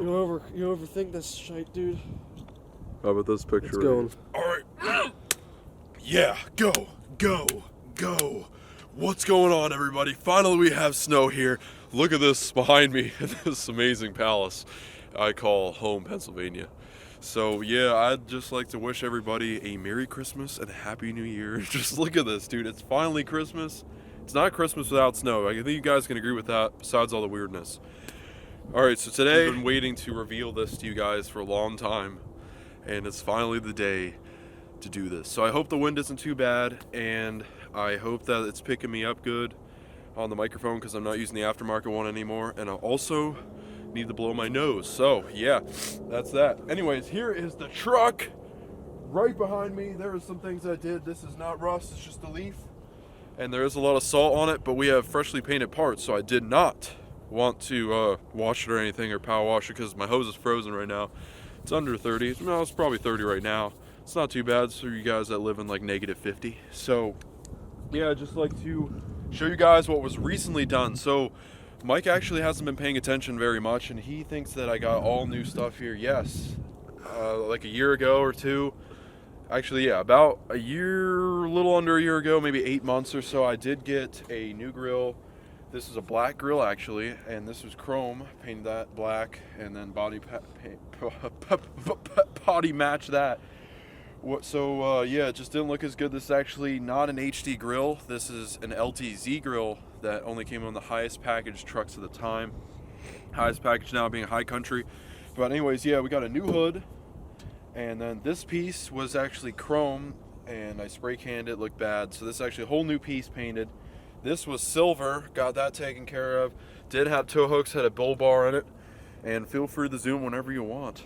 know. You overthink this shit, dude. How about this picture? It's going. All right. Yeah, go. What's going on, everybody? Finally, we have snow here. Look at this behind me. This amazing palace I call home, Pennsylvania. So, yeah, I'd just like to wish everybody a Merry Christmas and a Happy New Year. Just look at this, dude. It's finally Christmas. It's not Christmas without snow. I think you guys can agree with that, besides all the weirdness. All right, so today, I've been waiting to reveal this to you guys for a long time, and it's finally the day to do this. So I hope the wind isn't too bad, and I hope that it's picking me up good on the microphone because I'm not using the aftermarket one anymore, and I also need to blow my nose. So yeah, that's that. Anyways, here is the truck right behind me. There are some things I did. This is not rust, it's just a leaf, and there is a lot of salt on it, but we have freshly painted parts, so I did not want to wash it or anything or power wash it because my hose is frozen right now. It's under 30. No, it's probably 30 right now. It's not too bad for you guys that live in like negative 50. So yeah, I'd just like to show you guys what was recently done. So Mike actually hasn't been paying attention very much, and he thinks that I got all new stuff here. Yes, like a year ago or two. Actually, yeah, about a little under a year ago, maybe 8 months or so, I did get a new grill. This is a black grill actually, and this was chrome, painted that black, and then body match that. Yeah, it just didn't look as good. This is actually not an HD grill. This is an LTZ grill that only came on the highest packaged trucks at the time. Highest package now being High Country. But anyways, yeah, we got a new hood, and then this piece was actually chrome, and I spray canned it, looked bad. So this is actually a whole new piece painted. This was silver, got that taken care of. Did have tow hooks, had a bull bar in it, and feel free to zoom whenever you want.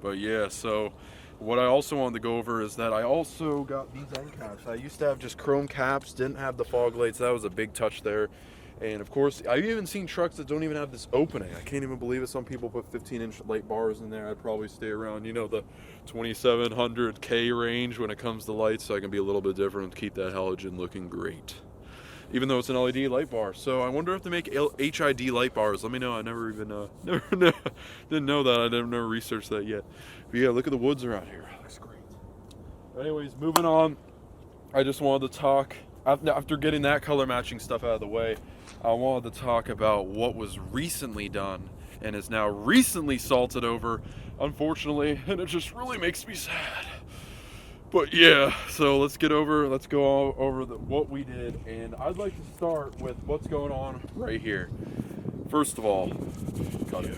But yeah, so what I also wanted to go over is that I also got these end caps. I used to have just chrome caps, didn't have the fog lights. That was a big touch there. And of course, I've even seen trucks that don't even have this opening. I can't even believe it. Some people put 15-inch light bars in there. I'd probably stay around, you know, the 2700K range when it comes to lights, so I can be a little bit different and keep that halogen looking great, even though it's an LED light bar. So I wonder if they make HID light bars. Let me know. I never even didn't know that. I never researched that yet. But yeah, look at the woods around here. Looks great. Anyways, moving on. I just wanted to talk, after getting that color matching stuff out of the way, I wanted to talk about what was recently done and is now recently salted over, unfortunately, and it just really makes me sad. But yeah, so let's go over what we did, and I'd like to start with what's going on right here. First of all,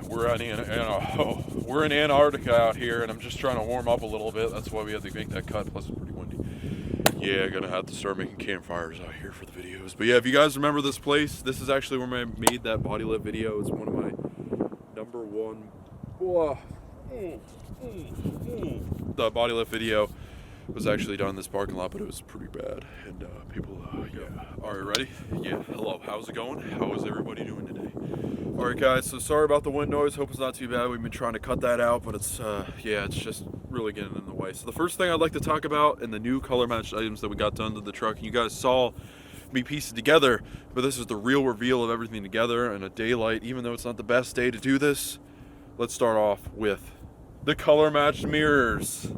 we're in Antarctica out here, and I'm just trying to warm up a little bit. That's why we had to make that cut, plus it's pretty windy. Yeah, gonna have to start making campfires out here for the videos. But yeah, if you guys remember this place, this is actually where I made that body lift video. It's one of my #1 the body lift video was actually done in this parking lot, but it was pretty bad, and people, yeah. All right, ready? Yeah, hello, how's it going? How is everybody doing today? All right, guys, so sorry about the wind noise. Hope it's not too bad. We've been trying to cut that out, but it's, yeah, it's just really getting in the way. So the first thing I'd like to talk about in the new color matched items that we got done to the truck, you guys saw me piece it together, but this is the real reveal of everything together and a daylight. Even though it's not the best day to do this, let's start off with the color matched mirrors.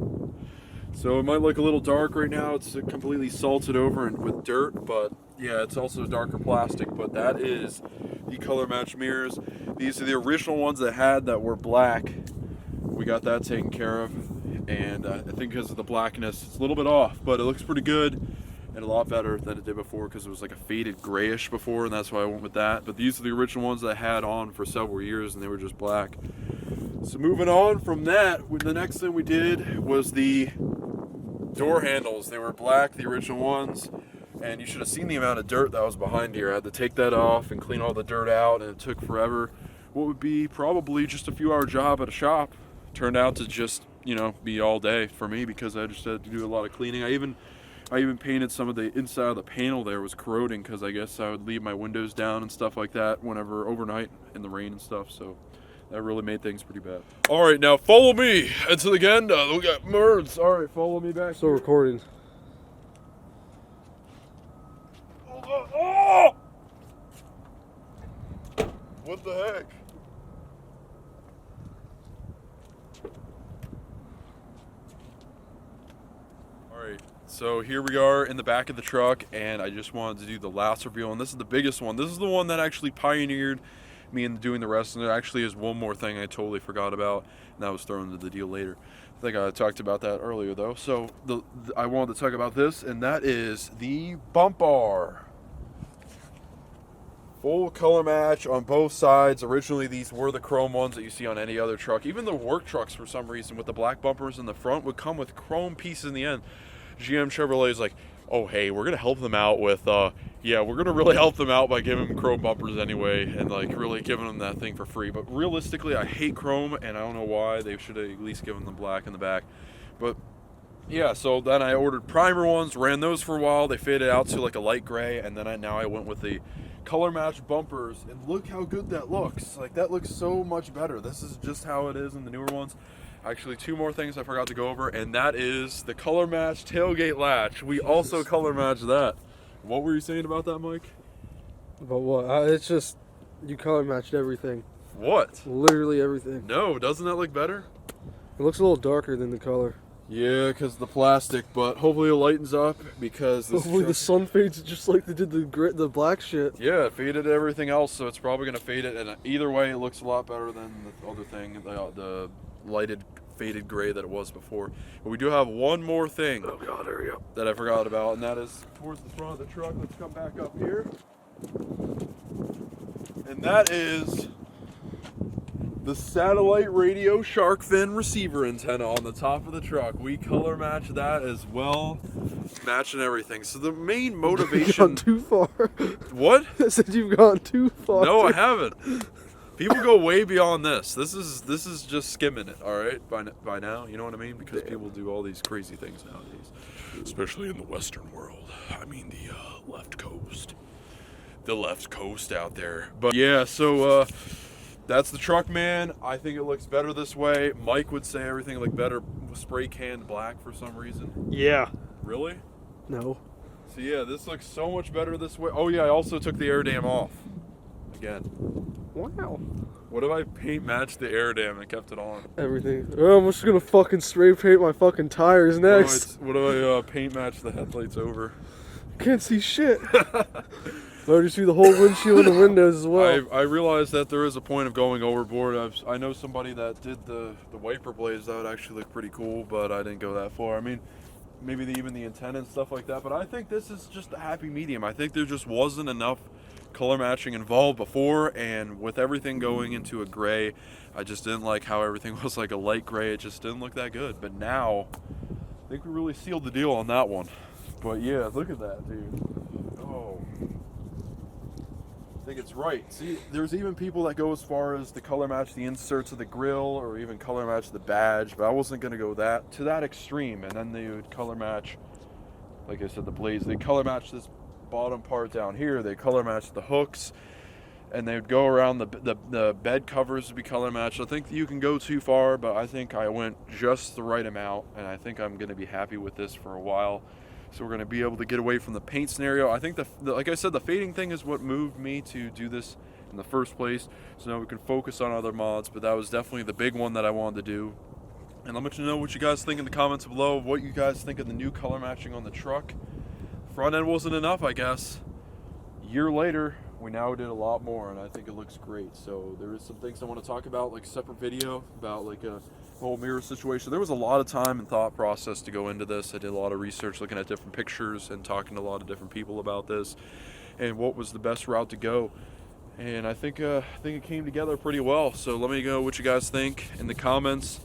So it might look a little dark right now. It's completely salted over and with dirt, but yeah, it's also darker plastic, but that is the color match mirrors. These are the original ones that were black. We got that taken care of, and I think because of the blackness, it's a little bit off, but it looks pretty good and a lot better than it did before because it was like a faded grayish before, and that's why I went with that. But these are the original ones that I had on for several years, and they were just black. So moving on from that, the next thing we did was the door handles. They were black, the original ones, and you should have seen the amount of dirt that was behind here. I had to take that off and clean all the dirt out, and it took forever. What would be probably just a few-hour job at a shop turned out to just, you know, be all day for me because I just had to do a lot of cleaning. I even painted some of the inside of the panel there was corroding because I guess I would leave my windows down and stuff like that whenever overnight in the rain and stuff, so that really made things pretty bad. All right, now follow me into the end. We got birds. All right, follow me back. Still recording. What the heck? Alright, so here we are in the back of the truck, and I just wanted to do the last reveal, and this is the biggest one. This is the one that actually pioneered me in doing the rest, and there actually is one more thing I totally forgot about, and that was thrown into the deal later. I think I talked about that earlier though. So I wanted to talk about this, and that is the bump bar. Full color match on both sides. Originally these were the chrome ones that you see on any other truck. Even the work trucks, for some reason, with the black bumpers in the front, would come with chrome pieces in the end. GM Chevrolet is like, oh hey, we're gonna help them out with yeah, we're gonna really help them out by giving them chrome bumpers anyway, and like really giving them that thing for free. But realistically, I hate chrome, and I don't know why. They should have at least given them black in the back. But yeah, so then I ordered primer ones, ran those for a while. They faded out to like a light gray, and then now I went with the color match bumpers, and look how good that looks. Like, that looks so much better. This is just how it is in the newer ones. Actually, two more things I forgot to go over, and that is the color match tailgate latch. We also color match that. What were you saying about that, Mike? About what? It's just, you color matched everything. What? Literally everything. No, doesn't that look better? It looks a little darker than the color. Yeah, because the plastic, but hopefully it lightens up, because this hopefully the sun fades just like they did the black shit. Yeah, it faded everything else, so it's probably going to fade it, and either way it looks a lot better than the other thing, the lighted faded gray that it was before. But we do have one more thing. Oh god, there we go. That I forgot about, and that is towards the front of the truck. Let's come back up here. And that is the satellite radio shark fin receiver antenna on the top of the truck. We color match that as well, matching everything. So the main motivation. You've gone too far. What? I said you've gone too far. No, I haven't. People go way beyond this. This is just skimming it, all right? By now, you know what I mean? Because people do all these crazy things nowadays, especially in the Western world. I mean, the left coast, out there. But yeah, so that's the truck, man. I think it looks better this way. Mike would say everything looked better spray canned black for some reason. Yeah. Really? No. So yeah, this looks so much better this way. Oh yeah, I also took the air dam off again. Wow. What if I paint matched the air dam and kept it on? Everything. Oh, I'm just gonna fucking spray paint my fucking tires next. What if I paint match the headlights over? Can't see shit. I already see the whole windshield and the windows as well. I realized that there is a point of going overboard. I know somebody that did the wiper blades. That would actually look pretty cool, but I didn't go that far. I mean, maybe even the antenna and stuff like that, but I think this is just a happy medium. I think there just wasn't enough color matching involved before, and with everything going into a gray, I just didn't like how everything was like a light gray. It just didn't look that good. But now I think we really sealed the deal on that one. But yeah, look at that, dude. Oh, I think it's right. See, there's even people that go as far as to color match the inserts of the grill, or even color match the badge, but I wasn't going to go to that extreme. And then they would color match, like I said, the blades. They color match this bottom part down here. They color match the hooks, and they would go around the bed covers to be color matched. I think you can go too far, but I think I went just the right amount, and I think I'm going to be happy with this for a while. So we're going to be able to get away from the paint scenario. I think like I said, the fading thing is what moved me to do this in the first place. So now we can focus on other mods, but that was definitely the big one that I wanted to do. And let me know what you guys think in the comments below, what you guys think of the new color matching on the truck. Front end wasn't enough, I guess. A year later, we now did a lot more, and I think it looks great. So there is some things I want to talk about, like a separate video about like a whole mirror situation. There was a lot of time and thought process to go into this. I did a lot of research looking at different pictures and talking to a lot of different people about this and what was the best route to go. And I think it came together pretty well. So let me know what you guys think in the comments.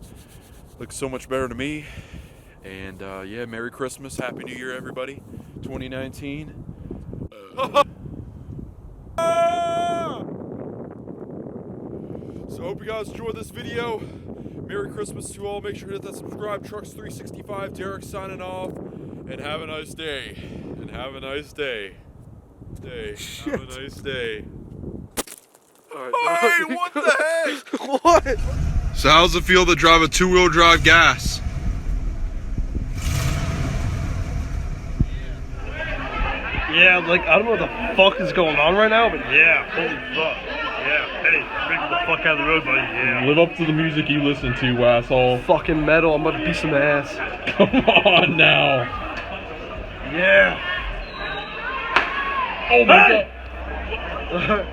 Looks so much better to me. And yeah, Merry Christmas, Happy New Year, everybody. 2019. So I hope you guys enjoyed this video. Merry Christmas to all. Make sure to hit that subscribe. Trucks 365. Derek signing off. And have a nice day. And have a nice day. Have a nice day. Hey, what the heck? What? So how's it feel to drive a two-wheel drive gas? Yeah, like, I don't know what the fuck is going on right now, but yeah, holy fuck. Yeah, hey, get the fuck out of the road, buddy, yeah. Live up to the music you listen to, asshole. Fucking metal, I'm about to beat some ass. Come on now. Yeah. Oh my Hey! god.